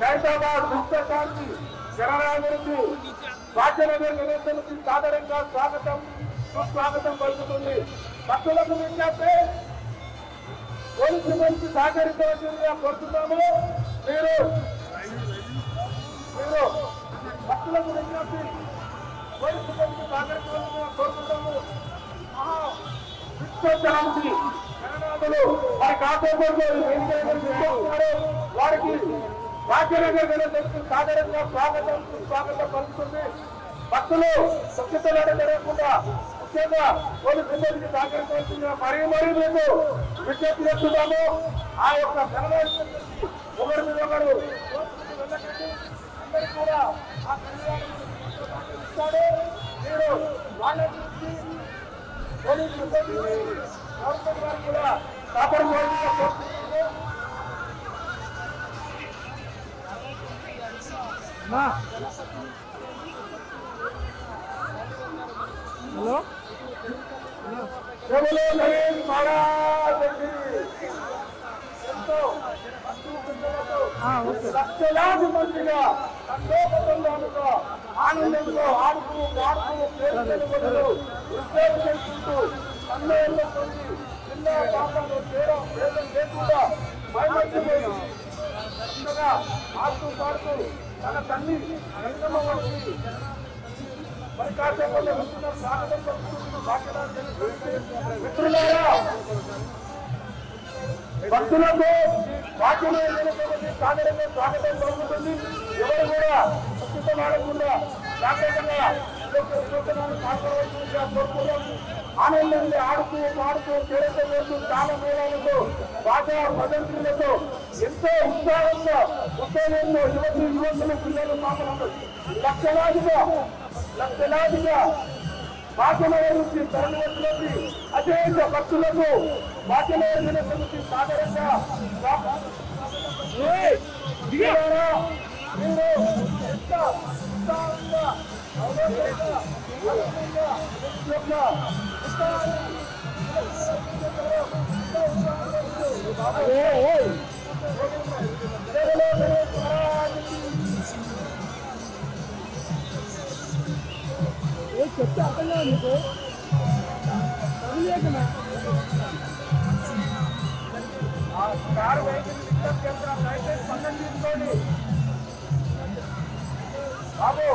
ఖైరతాబాద్ విశ్వశాంతి జననాయకుడికి భాగ్యనగర్ నిరంతరం సాధారణంగా స్వాగతం సుస్వాగతం పలుకుతుంది. భక్తులకు విజ్ఞప్తి, పోలీసు సిబ్బందికి సహకరించవలసిందిగా కోరుతున్నాము. మీరు భక్తులకు విజ్ఞప్తి, పోలీసు సిబ్బందికి సహకరించవలసిందిగా కోరుతున్నాము. విశ్వశాంతి జననాథులు వారి కాకపోతే వారికి భాగ్యనగర్ నిరంతరం సాధారణంగా స్వాగతం సుస్వాగతం పలుకుతుంది. భక్తులు స్వచ్ఛతలు జరగకుండా ముఖ్యంగా పోలీసు సిబ్బందికి సహకరించవలసిందిగా మరీ మేము విజ్ఞప్తి చేస్తున్నాము. ఆ యొక్క ఒకరి మీద ఒకరు అందరూ కూడా ఆ ఇస్తాడు. మీరు వాళ్ళ గురించి పోలీసు సిబ్బంది గవర్నమెంట్ వారు కూడా కాపాడుకోవాల్సిందిగా కోరుతున్నాము. హలో లక్షలాది మందిగా సంతోషంగా ఆనందంలో ఆడుతూ పాడుతూ పేర్కొంటూ ఉద్యోగం చేసుకుంటూ సన్నిహితంగా పొంది జిల్లా పాపంలో భేదం లేకుండా మైమర్చిపోయి ఆడుతూ పాడుతూ తన తల్లి రంగమ్మ వారికి భక్తులకు వాక్యం సాధారణంగా స్వాగతం పలుకుతుంది. ఎవరు కూడా ప్రస్తుతం ఆడకుండా జాగ్రత్తగా సూచనలు పాల్గొనవలసిందిగా కోరుకున్నాము. ఆనందంగా ఆడుతూ పాడుతూ కేరళ వేస్తూ చాలా మేళాలతో బాగా భజంత్రులతో ఎంతో ఉత్సాహంగా ఉత్సవంలో యువతులు పిల్లలు పాల్గొన్నారు. లక్షలాదిగా భాగ్యనగర్ నుంచి తరలివచ్చినది అత్యంత భక్తులకు భాగ్యనగర్ నుంచి సాధారణంగా చెప్తే అర్థం కాదు మీకు కారు వెహికల్ విజ్ఞప్తి చేస్తున్న దయచేసి పక్కన తీసుకోండి బాబు.